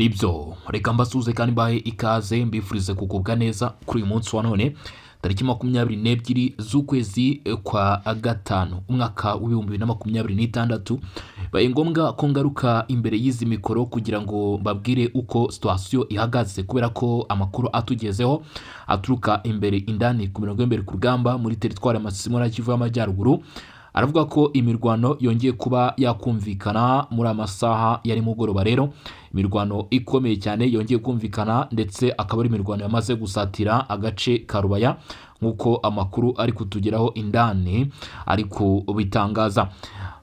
nibyo reka mbasuze kandi mbahe ikaze mbifurize kugubwa neza kuri uyu munsi wa none tariki 22 z'ukwezi kwa gatanu umwaka w'ibihumbi 2026 baye ngombwa ko ngaruka imbere y'izi mikoro kugira ngo mbabwire uko situation ihagaze kubera ko amakuru atugezeho aturuka imbere indani ku mirongo imbere ku rugamba muri teritwari ya Masisi muri Kivu y'Amajyaruguru. Aravuga ko imirwano yongeye kuba yakumvikana muri amasaha yari mugoroba. Rero imirwano ikomeye cyane yongeye kumvikana ndetse akaba ari imirwano yamaze gusatira agace ka Rubaya nkuko amakuru ari kutugeraho indani ariko bitangaza.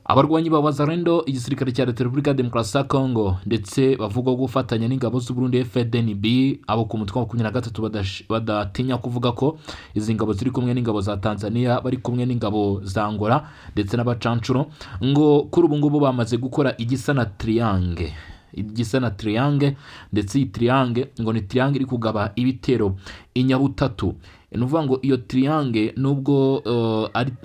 Abarwanyi ba Wazalendo igisirikare cya Repubulika Demokarasi ya Kongo ndetse bavuga gufatanya n'ingabo z'u Burundi FDNB abo ku mutwe wa 23 badatinya kuvuga ko izi ngabo ziri kumwe n'ingabo za Tanzania bari kumwe n'ingabo za Angola ndetse n'abacancuro ngo kuri ubu ngubu bamaze gukora igisa na triangle ndetse iyi triangle ngo ni triangle iri kugaba ibitero inyabutatu. Nuvuga ngo iyo triangle nubwo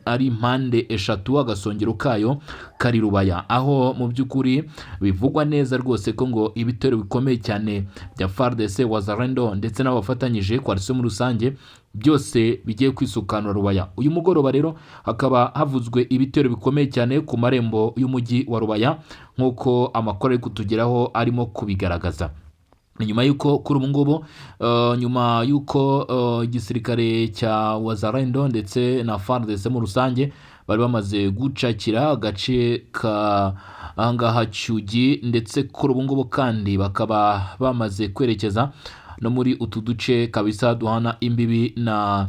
ari impande eshatu agasongero kayo kari Rubaya, aho mu by'ukuri bivugwa neza rwose ko ngo ibitero bikomeye cyane bya FARDC Wazalendo ndetse n'abafatanyije coalition muri rusange byose bigiye kwisukanura Rubaya. Uyu mugoroba rero hakaba havuzwe ibitero bikomeye cyane ku marembo y'umujyi wa Rubaya nkuko amakuru ari kutugeraho arimo kubigaragaza. Nyuma yuko kuri ubu ngubu nyuma yuko igisirikare cya Wazalendo ndetse na FARDC mu rusange bari bamaze gucakira agace ka angaha Cyugi ndetse kuri ubu ngubu kandi bakaba bamaze kwerekeza no muri utu duce kabisa duhana imbibi na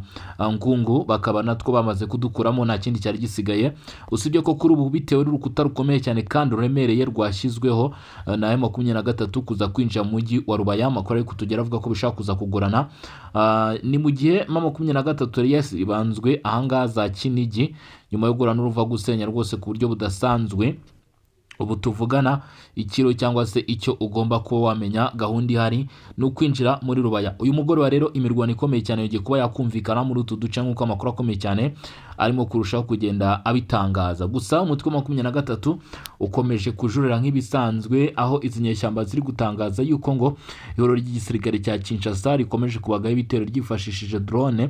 Ngungu, bakaba natwo bamaze kudukuramo nta kindi cyari gisigaye usibye ko kuri ubu bitewe n'urukuta rukomeye cyane kandi uremereye rwashyizweho na M23 kuza kwinjira mu mujyi wa Rubaya. Amakuru ari kutugera avuga ko bishaka kuza kugorana ni mu gihe M23 yari yasibanzwe ahangaha za Kinigi nyuma yo gurana uruva gusenya rwose ku buryo budasanzwe. Ubu tuvugana ikiro cyangwa se icyo ugomba kuba wamenya gahunda ihari no kwinjira muri Rubaya. Uyu mugoroba rero imirwano ikomeye cyane yagiye kuba yakumvikana muri utu duce nkuko amakuru akomeye cyane arimo kurushaho kugenda abitangaza. Gusa umutwe wa 23 ukomeje kujurira nk'ibisanzwe, aho izi nyeshyamba ziri gutangaza yuko ngo ihoro ry'igisirikare cya Kinshasa rikomeje kubagaho ibitero ryifashishije drone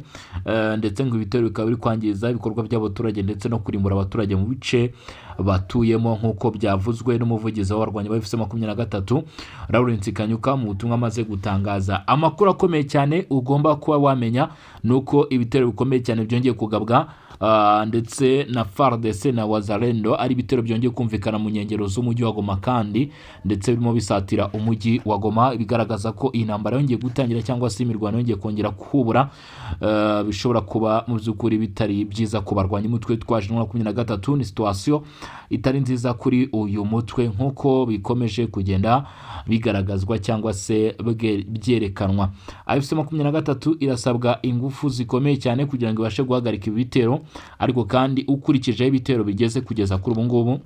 ndetse ngo ibitero bikaba biri kwangiza ibikorwa by'abaturage ndetse no kurimbura abaturage mu bice batuyemo nkuko byavuzwe n'umuvugizi w'abarwanyi ba FC23 Lawrence Kanyuka mu butumwa amaze gutangaza. Amakuru akomeye cyane ugomba kuba wamenya nuko ibitero bikomeye cyane byongeye kugabwa ndetse na FARDC na Wazalendo ari ibitero byongeye kumvikana mu nkengero z'umujyi wa Goma kandi ndetse birimo bisatira umujyi wa Goma, bigaragaza ko iyi ntambara yongeye gutangira cyangwa se imirwano yongeye kongera kuhubura bishobora kuba mu by'ukuri bitari byiza ku barwanyi umutwe twaje 23. Ni situation itari nziza kuri uyu mutwe nkuko bikomeje kugenda bigaragazwa cyangwa se byerekanwa. FC23 irasabwa ingufu zikomeye cyane kugira ngo ibashe guhagarika ibitero, ariko kandi ukurikije ibitero bigeze kugeza kuri ubu ngubu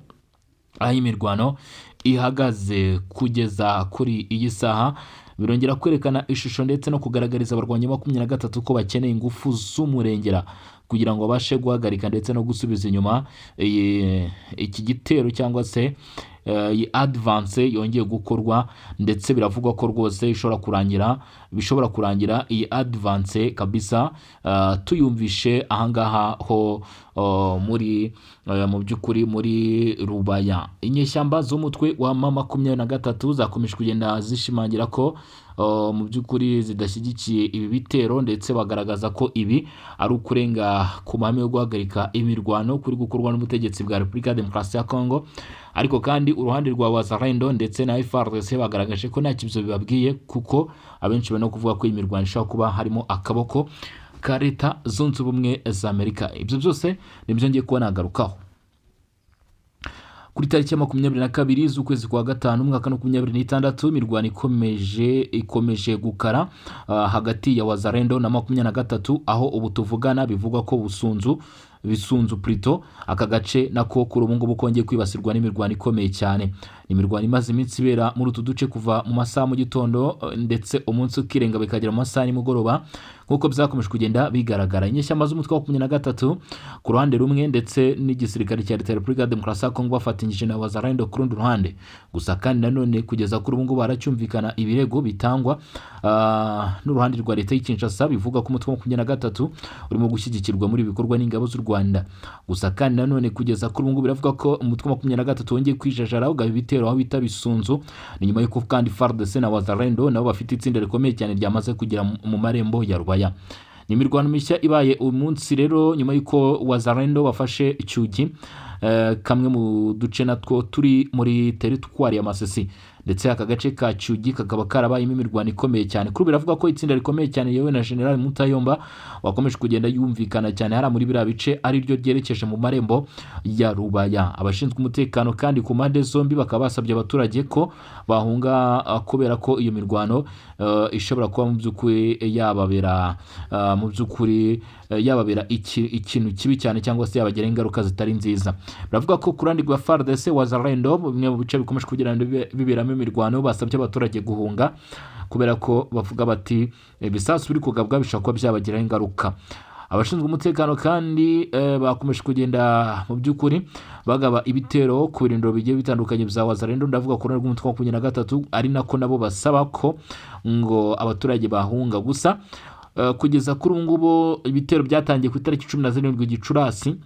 aho imirwano ihagaze kugeza kuri iyi saha birongera kwerekana ishusho ndetse no kugaragariza abarwanyi ba 23 ko bakeneye ingufu z'umurengera kugira ngo babashe guhagarika ndetse no gusubiza inyuma iki gitero cyangwa se iyi advance yongeye gukorwa, ndetse biravugwa ko rwose bishobora kurangira iyi advance kabisa tuyumvishe ahangaha ho muri mu by'ukuri muri Rubaya. Inyeshyamba z'umutwe wa M23 zakomeje kugenda zishimangira ko mu by'ukuri zidashyigikiye ibi bitero ndetse bagaragaza ko ibi ari ukurenga ku mahame yo guhagarika imirwano kuri gukorwa n'ubutegetsi bwa Repubulika Demokarasi ya Kongo. Ariko kandi uruhande rwa Wazalendo ndetse na FARDC bagaragaje ko nta kibazo bibabwiye kuko abenshi bano kuvuga ko imirwano ishobora kuba harimo akaboko ka Leta Zunze Ubumwe za Amerika. Ibyo byose nibyo ngiye kuba nagarukaho. Kuri tariki ya 22 z'ukwezi kwa gatanu umwaka 2026 imirwano ikomeje gukara hagati ya Wazalendo na 23, aho ubu tuvugana bivugwa ko bisunzu Prito aka gace nako kuri ubu ngubu kongeye kwibasirwa n'imirwano ikomeye cyane. Imirwano imaze iminsi ibera muri utu duce kuva mu masaha mu gitondo ndetse umunsi ukirenga bikagera mu masaha y'imugoroba nk'uko byakomeje kugenda bigaragara. Inyeshyamba z'umutwe wa 23 ku ruhande rumwe ndetse n'igisirikare cya leta ya Repubulika ya Demokarasi ya Kongo bafatanyije na Wazalendo ku rundi ruhande. Gusa kandi nanone kugeza kuri ubu ngubu haracyumvikana ibirego bitangwa n'uruhande rwa leta y'Kinshasa bivuga ko umutwe wa 23 urimo gushyigikirwa muri bikorwa n'ingabo z'u Rwanda. Gusa kandi nanone kugeza kuri ubu ngubu biravuga ko umutwe wa 23 wongeye kwijajara ugaba ibitero aho bita Bisunzu, ni nyuma y'uko kandi FARDC na Wazalendo nabo bafite itsinda rikomeye cyane ryamaze kugera mu marembo ya Rubaya. Ni imirwano mishya ibaye uyu munsi rero nyuma y'uko Wazalendo bafashe Cyugi, kamwe mu duce natwo turi muri teritwari ya Masisi, ndetse aka gace ka Cyugi kakaba karabayemo imirwano ikomeye cyane. Kuri biravuga ko itsinda rikomeye cyane yewe na General Mutayomba wakomeje kugenda yumvikana cyane hari muri biriya bice ari ryo ryerekeje mu marembo ya Rubaya. Abashinzwe umutekano kandi ku mpande zombi bakaba basabye abaturage ko bahunga kubera ko iyo mirwano ishobora kuba mu by'ukuri yababera ikintu kibi cyane cyangwa se yabagera ingaruka zitari nziza. Baravuga ko kurandi rwa FARDC Wazalendo bimwe mu bice bikomeje kugira biberamo imirwano basabye abaturage guhunga kubera ko bavuga bati ibisasu biri kugabwa bishobora kuba byabagiraho ingaruka. Abashinzwe umutekano kandi bakomeje kugenda mu by'ukuri bagaba ibitero ku birindiro bigiye bitandukanye bya Wazalendo, ndavuga ko n'umutwe wa 23 ari nako nabo basaba ko ngo abaturage bahunga. Gusa kugeza kuri ubu ngubu ibitero byatangiye ku itariki 17 Gicurasi,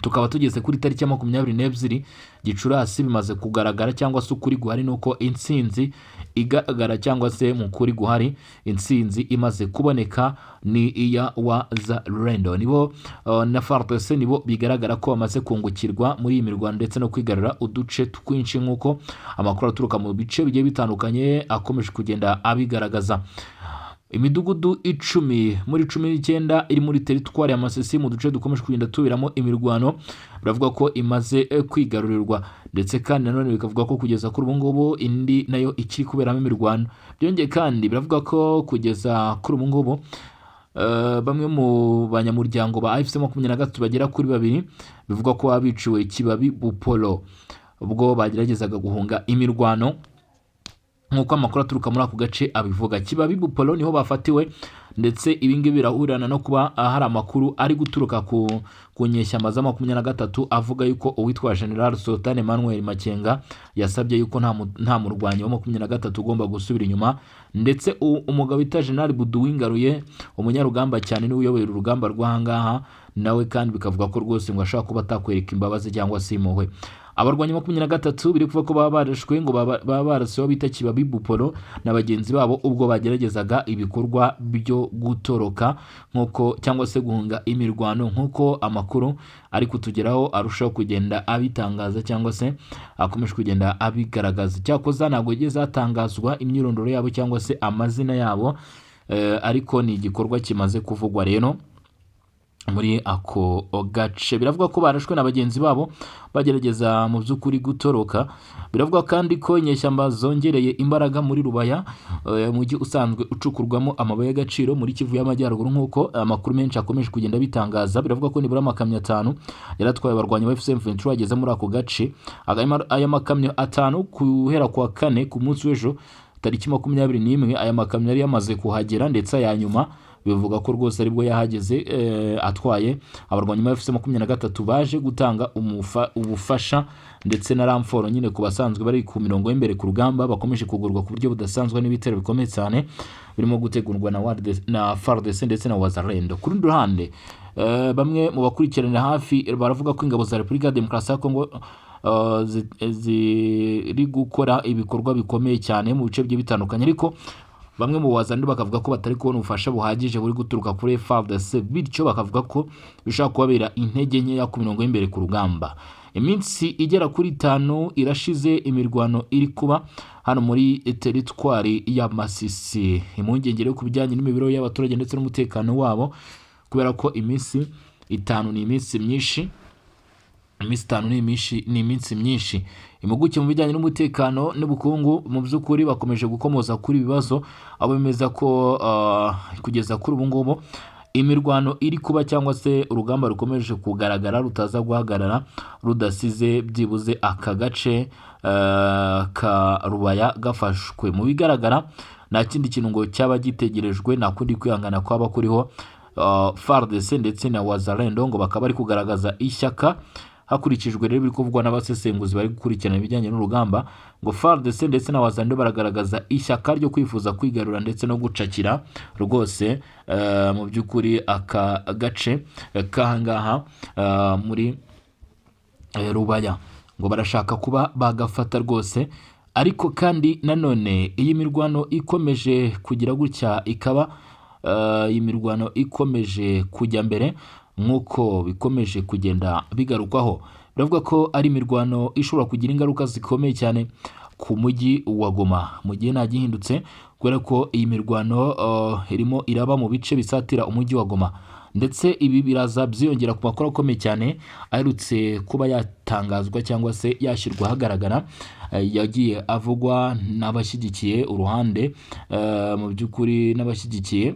tukaba tugeze kuri tariki ya 22 Gicurasi. Bimaze kugaragara cyangwa se ukuri guhari nuko intsinzi igaragara cyangwa se mu kuri guhari intsinzi imaze kuboneka ni iya Wazalendo. Nibo na FARDC nibo bigaragara ko bamaze kungukirwa muri iyi mirwano ndetse no kwigarura uduce twinshi nk'uko amakuru aturuka mu bice bigiye bitandukanye akomeje kugenda abigaragaza. Imidugudu 10 muri 19 iri muri teritwari ya Masisi mu duce dukomeje kugenda tubiramo imirwano biravuga ko imaze kwigarurirwa, ndetse kandi nanone bikavuga ko kugeza kuri ubu ngubu indi nayo ikiri kuberamo imirwano. Byongeye kandi biravuga ko kugeza kuri ubu ngubu bamwe mu banyamuryango ba AFC 23 bagera kuri 2 bivuga ko abiciwe Kibabi Bupolo ubwo bageragezaga guhunga imirwano nk'uko amakuru aturuka muri ako gace abivuga. Kibabi Bupolo niho bafatiwe, ndetse ibingibi birahurana no kuba hari amakuru ari guturuka ku nyeshyamba za 23 avuga yuko uwitwa General Sultan Emmanuel Makenga yasabye yuko nta murwanyi wa 23 ugomba gusubira inyuma, ndetse umugabo wita General Buduwingaruye umunyarugamba cyane niwe uyoboye urugamba rw'ahangaha nawe kandi bikavuga ko rwose ngo ashaka kuba atakwereka imbabazi cyangwa se impuhwe. Abarwanyi 23 biri kuva ko baba barashwe ngo baba barasiwe bita Kibabi Bupolo na bagenzi babo ubwo bageragezaga ibikorwa byo gutoroka nk'uko cyangwa se guhunga imirwano nk'uko amakuru ari kutugeraho arushaho kugenda abitangaza cyangwa se akomeje kugenda abigaragaza. Cyakoza ntabwo yigeze atangazwa imyirondoro yabo cyangwa se amazina yabo, ariko ni igikorwa kimaze kuvugwa rero muri ako gace. Biravuga ko barashwe na bagenzi babo bagerageza mu by'ukuri gutoroka. Biravuga kandi ko inyeshyamba zongereye imbaraga muri Rubaya, umujyi usanzwe ucukurwamo amabuye y'agaciro muri Kivu y'Amajyaruguru nk'uko amakuru menshi akomeje kugenda bitangaza. Biravuga ko nibura amakamyo 5 yaratwaye abarwanyi ba FC23 ageze muri ako gace. Aya makamyo 5 guhera kwa 4 ku munsi w'ejo tariki 21 aya makamyo yari yamaze kuhagera, ndetse aya nyuma bivuga ko rwose aribwo yahageze atwaye abarwanyi ba FC23 baje gutanga ubufasha ndetse na ramforo nyine ku basanzwe bari ku mirongo y'imbere ku rugamba bakomeje kugurwa ku buryo budasanzwe n'ibitero bikomeye cyane birimo gutegurwa na FARDC ndetse na Wazalendo. Ku rundi ruhande bamwe mu bakurikirana hafi baravuga ko ingabo za Repubulika ya Demokarasi ya Kongo ziri gukora ibikorwa bikomeye cyane mu bice bigiye bitandukanye, ariko bamwe mu Wazalendo bakavuga ko batari kubona ubufasha buhagije buri guturuka kuri FARDC, bityo bakavuga ko bishaka kubabera intege nkeya ku mirongo y'imbere ku rugamba. Iminsi igera kuri 5 irashize imirwano iri kuba hano muri teritwari ya Masisi. Impungenge ku bijyanye n'imibereho y'abaturage ndetse n'umutekano wabo, kubera ko iminsi 5 ni iminsi myinshi. Iminsi 5 ni iminsi myinshi. Impuguke mu bijyanye n'umutekano n'ubukungu mu by'ukuri bakomeje gukomoza kuri ibibazo, abo bemeza ko kugeza kuri ubu ngubu imirwano iri kuba cyangwa se urugamba rukomeje kugaragara rutaza guhagarara rudasize byibuze aka gace ka Rubaya gafashwe. Mu bigaragara nta kindi kintu ngo cyaba gitegerejwe, nta kundi kwihangana kwaba kuriho. FARDC ndetse na Wazalendo ngo bakaba bari kugaragaza ishyaka hakurikijwe rero biri kuvugwa n'abasesenguzi bari gukurikirana ibijyanye n'urugamba, ngo FARDC ndetse na Wazalendo baragaragaza ishyaka ryo kwifuza kwigarura ndetse no gucakira rwose mu by'ukuri aka gace kahangaha muri Rubaya, ngo barashaka kuba bagafata rwose. Ariko kandi nanone iyi mirwano ikomeje kugira gutya ikaba iyi mirwano ikomeje kujya mbere nk'uko bikomeje kugenda bigarukwaho. Biravuga ko ari imirwano ishobora kugira ingaruka zikomeye cyane ku mujyi wa Goma mu gihe nta gihindutse, kubera ko iyi mirwano irimo iraba mu bice bisatira umujyi wa Goma, ndetse ibi biraza byiyongera ku makuru akomeye cyane aherutse kuba yatangazwa cyangwa se yashyirwa ahagaragara, yagiye avugwa n'abashyigikiye uruhande mu by'ukuri n'abashyigikiye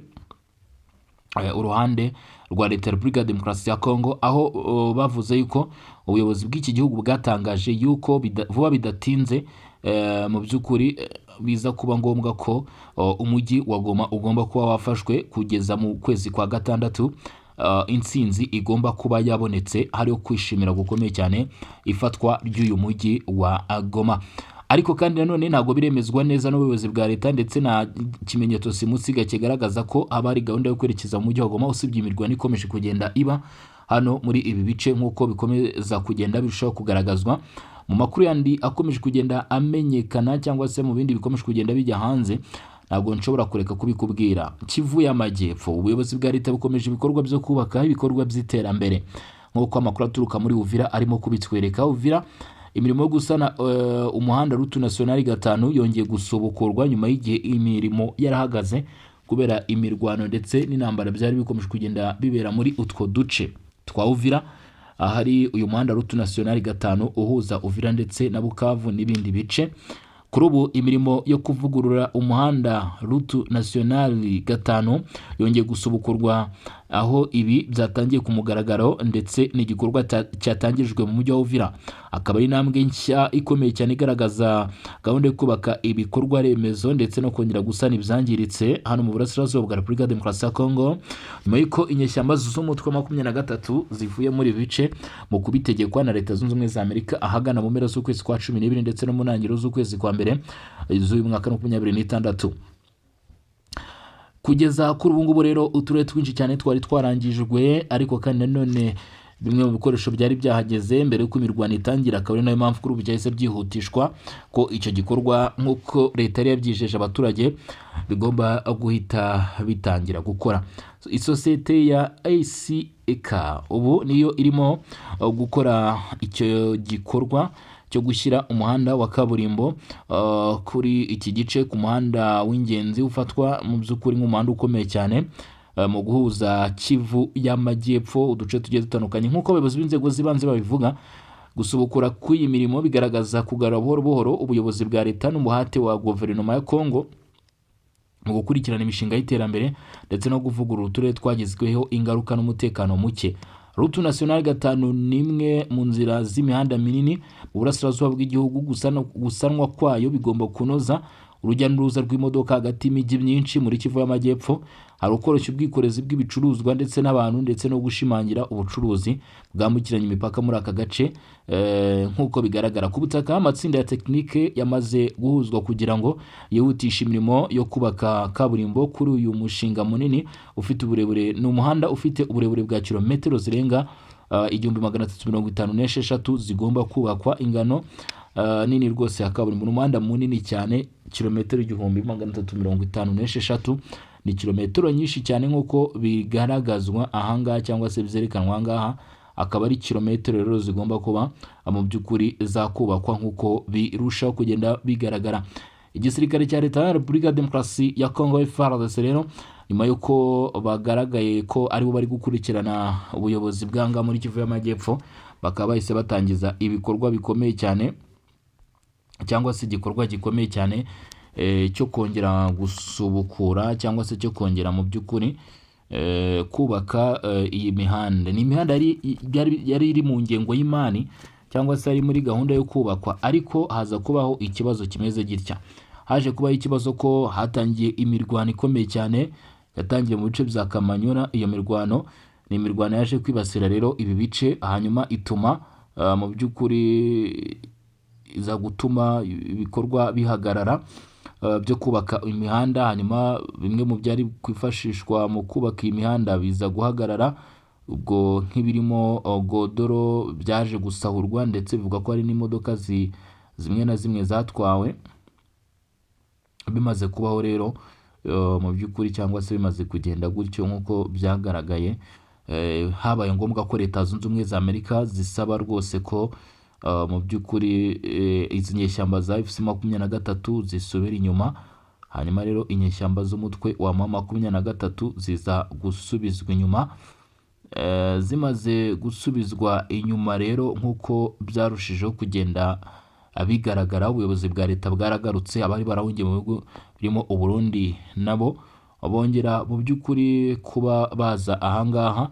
uruhande rwa Leta ya Repubulika ya Demokarasi ya Kongo, aho bavuze yuko ubuyobozi bw'iki gihugu bwatangaje yuko vuba bidatinze mu by'ukuri biza kuba ngombwa ko umujyi wa Goma ugomba kuba wafashwe kugeza mu kwezi kwa gatandatu. Intsinzi igomba kuba yabonetse, hariho kwishimira gukomeye cyane ifatwa ry'uyu mujyi wa Goma. Ariko kandi nanone ntabwo biremezwa neza n'ubuyobozi bwa leta, ndetse na kimenyetso simusiga kigaragaza ko haba hari gahunda yo kwerekeza mu mujyi wa Goma, usibye imirwano ikomeje kugenda iba hano muri ibi bice nk'uko bikomeza kugenda birushaho kugaragazwa mu makuru yandi akomeje kugenda amenyekana, cyangwa se mu bindi bikomeje kugenda bijya hanze. Ntabwo nshobora kureka kubikubwira. Kivu y'Amajyepfo, ubuyobozi bwa leta bukomeje ibikorwa byo kubaka ibikorwa by'iterambere nk'uko amakuru aturuka muri Uvira arimo kubitwereka. Uvira, imirimo yo gusana umuhanda Route Nationale 5 yongeye gusubukurwa nyuma y'igihe imirimo yarahagaze kubera imirwano ndetse n'intambara byari bikomeje kugenda bibera muri utwo duce twa Uvira, ahari uyu muhanda Route Nationale 5 uhuza Uvira ndetse na Bukavu n'ibindi bice. Kuri ubu imirimo yo kuvugurura umuhanda Route Nationale 5 yongeye gusubukurwa, aho ibi byatangiye ku mugaragaro ndetse n'igikorwa cyatangijwe mu mujyi wa Uvira. Akaba ari intambwe nshya ikomeye cyane igaragaza gahunda yo kubaka ibikorwa remezo ndetse no kongera gusana ibyangiritse hano mu burasirazuba bwa Repubulika ya Demokarasi ya Kongo, nyuma y'uko inyeshyamba z'umutwe wa 23 zivuye muri bice mu kubitegekwa na Leta Zunze Ubumwe za Amerika ahagana mu mpera z'ukwezi kwa 12 ndetse no mu ntangiriro z'ukwezi kwa mbere z'uyu mwaka 2026. Kugeza kuri ubu ngubu rero uturere twinshi cyane twari twarangijwe, ariko kandi nanone bimwe mu bikoresho byari byahageze mbere y'uko imirwano itangira, akaba ari nayo mpamvu kuri ubu byahise byihutishwa ko icyo gikorwa nk'uko leta yari yabyijeje abaturage bigomba guhita bitangira gukora. Isosiyete ya ACEK ubu niyo irimo gukora icyo gikorwa cyo gushyira umuhanda wa kaburimbo kuri iki gice, ku muhanda w'ingenzi ufatwa mu by'ukuri nk'umuhanda ukomeye cyane mu guhuza Kivu y'Amajyepfo uduce tugiye dutandukanye. Nk'uko abayobozi b'inzego z'ibanze babivuga, gusubukura kw'iyi mirimo bigaragaza kugarura buhoro buhoro ubuyobozi bwa leta n'umuhate wa guverinoma ya Kongo mu gukurikirana imishinga y'iterambere ndetse no kuvugurura uturere twagizweho ingaruka n'umutekano muke. Route Nationale 5 ni imwe mu nzira z'imihanda minini mu burasirazuba bw'igihugu. Gusanwa kwayo bigomba kunoza urujya n'uruza rw'imodoka hagati y'imijyi myinshi muri Kivu y'Amajyepfo, hari ukoroshya ubwikorezi bw'ibicuruzwa ndetse n'abantu, ndetse no gushimangira ubucuruzi bwambukiranya imipaka muri aka gace. Nk'uko bigaragara ku butaka, amatsinda ya tekinike yamaze guhuzwa kugira ngo yihutishe imirimo yo kubaka kaburimbo kuri uyu mushinga munini ufite uburebure. Ni umuhanda ufite uburebure bwa kilometero zirenga 1356 zigomba kubakwa. Ingano nini rwose ya kaburimbo, umuhanda munini cyane, kilometero 1356 ni kilometero nyinshi cyane nk'uko bigaragazwa ahangaha cyangwa se byerekanwa ahangaha. Akaba ari kilometero rero zigomba kuba mu by'ukuri zakubakwa nk'uko birushaho kugenda bigaragara. Igisirikare cya Leta ya Repubulika ya Demokarasi ya Kongo FARDC rero nyuma y'uko bagaragaye ko aribo bari gukurikirana ubuyobozi bwanga muri Kivu y'Amajyepfo, bakaba bahise batangiza ibikorwa bikomeye cyane, cyangwa se igikorwa gikomeye cyane cyo kongera gusubukura cyangwa se cyo kongera mu by'ukuri kubaka iyi mihanda. Ni imihanda yari iri mu ngengo y'imari cyangwa se ari muri gahunda yo kubakwa, ariko haza kubaho ikibazo kimeze gitya. Haje kubaho ikibazo ko hatangiye imirwano ikomeye cyane yatangiye mu bice bya Kamanyola. Iyo mirwano ni imirwano yaje kwibasira rero ibi bice, hanyuma ituma mu by'ukuri iza gutuma ibikorwa bihagarara byo kubaka imihanda. Hanyuma bimwe mu byari kwifashishwa mu kubaka iyi mihanda biza guhagarara, ubwo nk'ibirimo godoro byaje gusahurwa, ndetse bivuga ko hari n'imodoka zimwe na zimwe zatwawe. Bimaze kubaho rero mu by'ukuri, cyangwa se bimaze kugenda gutyo nk'uko byagaragaye, habaye ngombwa ko Leta Zunze Ubumwe za Amerika zisaba rwose ko mu by'ukuri izi nyeshyamba za FC23 zisubira inyuma. Hanyuma rero inyeshyamba z'umutwe wa M23 ziza gusubizwa inyuma. Zimaze gusubizwa inyuma rero, nk'uko byarushijeho kugenda bigaragara, ubuyobozi bwa leta bwaragarutse. Abari barahungiye mu bihugu birimo Uburundi nabo bongera mu by'ukuri kuba baza ahangaha,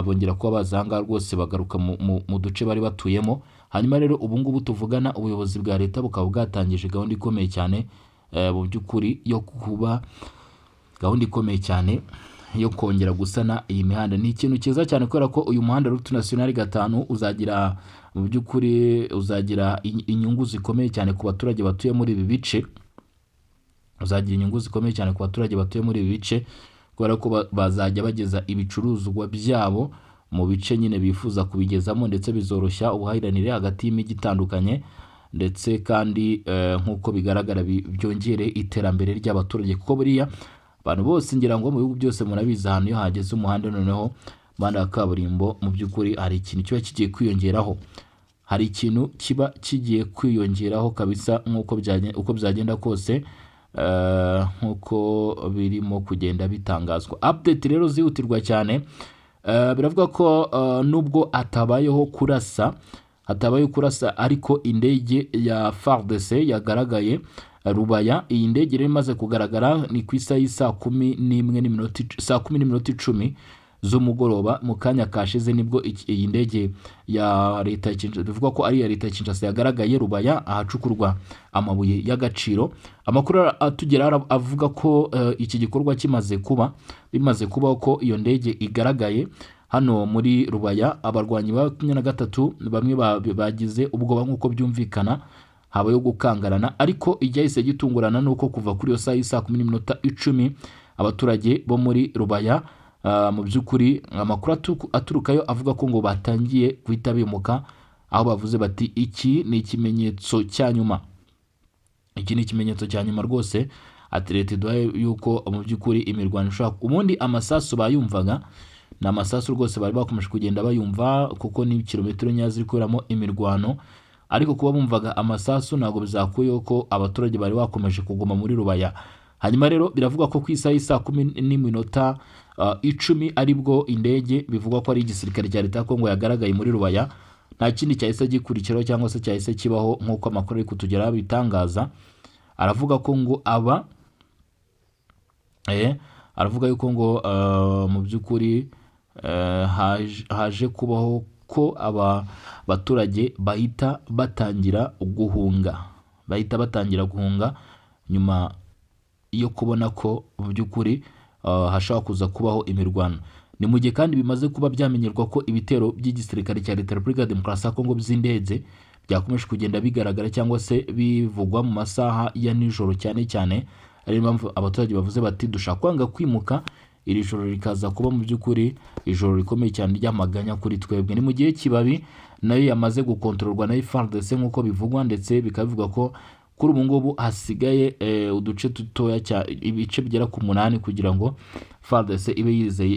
bongera kuba baza ahangaha rwose, bagaruka mu duce bari batuyemo. Hanyuma rero ubu ngubu tuvugana, ubuyobozi bwa leta bukaba bwatangije gahunda ikomeye cyane mu by'ukuri yo kuba gahunda ikomeye cyane yo kongera gusana iyi mihanda. Ni ikintu cyiza cyane kubera ko uyu muhanda Route Nationale 5 uzagira mu by'ukuri uzagira inyungu zikomeye cyane ku baturage batuye muri ibi bice. Uzagira inyungu zikomeye cyane ku baturage batuye muri ibi bice, kubera ko bazajya bageza ibicuruzwa byabo mu bice nyine bifuza kubigezamo, ndetse bizoroshya ubuhahiranire hagati y'imijyi itandukanye, ndetse kandi nk'uko bigaragara byongere iterambere ry'abaturage, kuko buriya abantu bose ngira ngo mu bihugu byose murabizi, ahantu iyo hageze umuhanda noneho umuhanda wa kaburimbo, mu by'ukuri hari ikintu kiba kigiye kwiyongeraho, hari ikintu kiba kigiye kwiyongeraho kabisa, uko byagenda kose, nk'uko birimo kugenda bitangazwa. Update rero zihutirwa cyane. Biravuga ko nubwo hatabayeho kurasa, ariko indege ya FARDC yagaragaye Rubaya. Iyi ndege rero imaze kugaragara ni ku isaha y'isa 10:10 z'umugoroba. Mu kanya kashize nibwo iyi ndege ya leta ya Kinshasa, bivuga ko ari ya leta ya Kinshasa, yagaragaye Rubaya, ahacukurwa amabuye y'agaciro. Amakuru atugera avuga ko iki gikorwa bimaze kuba ko iyo ndege igaragaye hano muri Rubaya. Abarwanyi ba 23 bamwe bagize ubwoba nk'uko byumvikana, habayo gukangarana, ariko icyahise gitungurana nuko kuva kuri yo saa 10:10 abaturage bo muri Rubaya mu by'ukuri amakuru aturukayo avuga ko ngo batangiye guhita bimuka, aho bavuze bati iki ni ikimenyetso cya nyuma. Iki ni ikimenyetso cya nyuma rwose, atlete duhaye yuko mu by'ukuri imirwano ishaka. Ubundi amasasu bayumvaga na amasasu rwose bari bakomeje kugenda bayumva, kuko ni kilometero nyazi rikoramo imirwano, ariko kuba bumvaga amasasu ntabwo bizakuyeho ko abaturage bari bakomeje kuguma muri Rubaya. Hanyuma rero biravuga ko ku isaha y'isa 10:10 aribwo indege bivugwa ko ari igisirikare cya leta ya Kongo yagaragaye muri Rubaya. Nta kindi cyahise gikurikiraho cyangwa se cyahise kibaho nk'uko amakuru ari kutugeraho bitangaza. Aravuga ko ngo aravuga yuko ngo mu by'ukuri haje kubaho ko baturage bahita batangira guhunga nyuma yo kubona ko mu by'ukuri hashobora kuza kubaho imirwano. Ni mu gihe kandi bimaze kuba byamenyerwa ko ibitero by'igisirikare cya leta ya Repubulika ya Demokarasi ya Kongo by'indege byakomeje kugenda bigaragara cyangwa se bivugwa mu masaha ya nijoro cyane cyane. Ari impamvu abaturage bavuze bati dushaka kwanga kwimuka, iri joro rikaza kuba mu by'ukuri ijoro rikomeye cyane ry'amaganya kuri twebwe. Ni mu gihe Kibabi nayo yamaze gukontororwa na FARDC nk'uko bivugwa, ndetse bikavuga ko kuri ubu ngubu hasigaye uduce dutoya ibice bigera ku 8 kugira ngo FARDC ibe yizeye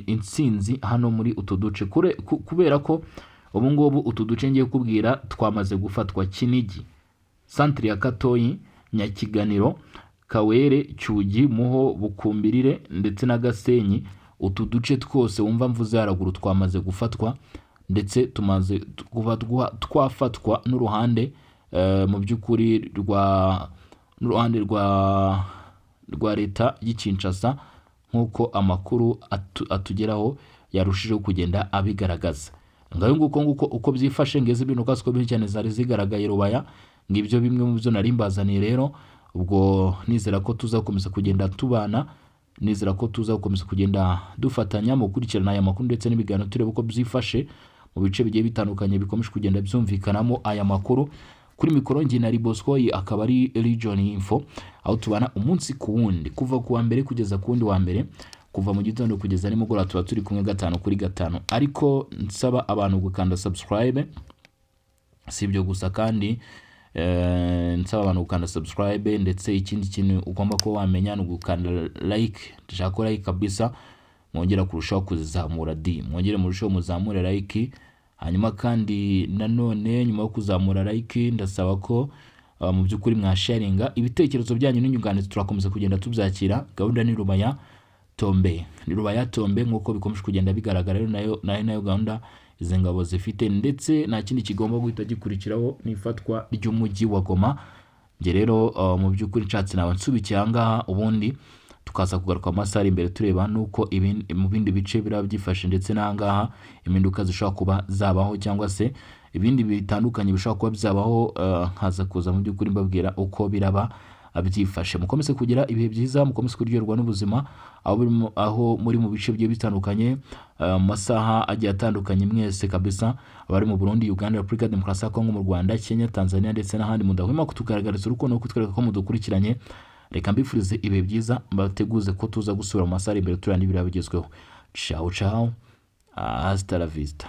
intsinzi hano muri utu duce, kubera ko ubu ngubu utu duce ngiye kubwira twamaze gufatwa: Kinigi, Centre ya Katoyi, Nyakiganiro, Kawere, Cyugi, Muho, Bukumbirire ndetse na Gasenyi. Utu duce twose wumva mvuze haraguru twamaze gufatwa, ndetse tumaze twafatwa n'uruhande mu by'ukuri n'uruhande rwa leta y'Kinshasa, nk'uko amakuru atugeraho yarushijeho kugenda abigaragaza. ngayo nguko uko byifashe ngeze ibintu kasiko biri cyane zari zigaragaye Rubaya, ngibyo bimwe mu byo nari mbazaniye rero. Ubwo nizera ko tuzakomeza kugenda tubana, nizera ko tuzakomeza kugenda dufatanya mu gukurikirana aya makuru ndetse n'ibiganiro turebe uko byifashe mu bice bigiye bitandukanye bikomeje kugenda byumvikanamo aya makuru. Kuri mikoro ngi na Bosco, akaba ari Region Info, aho tubana umunsi ku wundi kuva ku wa mbere kugeza ku wundi wa mbere, kuva mu gitondo kugeza nimugoroba tuba turi kumwe 5 kuri 5. Ariko nsaba abantu gukanda subscribe, si ibyo gusa kandi nsaba abantu gukanda subscribe, ndetse ikindi kintu ugomba kuba wamenya ni gukanda like. Ndashaka ko like kabisa mwongera kurushaho kuzamura mwongere murushaho muzamure like. Hanyuma kandi nanone nyuma yo kuzamura like ndasaba ko mu by'ukuri mwasharinga ibitekerezo byanyu n'inyunganizi, turakomeza kugenda tubyakira. Gahunda ni Rubaya Tombe, ni Rubaya Tombe nk'uko bikomeje kugenda bigaragara rero, nayo gahunda izi ngabo zifite, ndetse nta kindi kigomba guhita gikurikiraho n'ifatwa ry'umujyi wa Goma. Nge rero mu by'ukuri nshatse nawe nsubikiye ahangaha, ubundi tukaza kugaruka amasaha imbere tureba nuko mu bindi bice biraba byifashe, ndetse n'ahangaha impinduka zishobora kuba zabaho cyangwa se ibindi bitandukanye bishobora kuba byabaho. Haza kuza mu by'ukuri mbabwira uko biraba byifashe. Mukomeze kugira ibihe byiza, mukomeze kuryoherwa n'ubuzima aho muri mu bice bigiye bitandukanye, mu masaha agiye atandukanye mwese kabisa, abari mu Burundi, Uganda, Repubulika Demokarasi ya Kongo, mu Rwanda, Kenya, Tanzania ndetse n'ahandi, mudahwema kutugaragariza urukundo no kutwereka ko mudukurikiranye. Reka mbifurize ibihe byiza, mbateguze ko tuza gusubira mu masaha imbere turana n'ibiraba bigezweho. Ciao ciao, hasta la vista.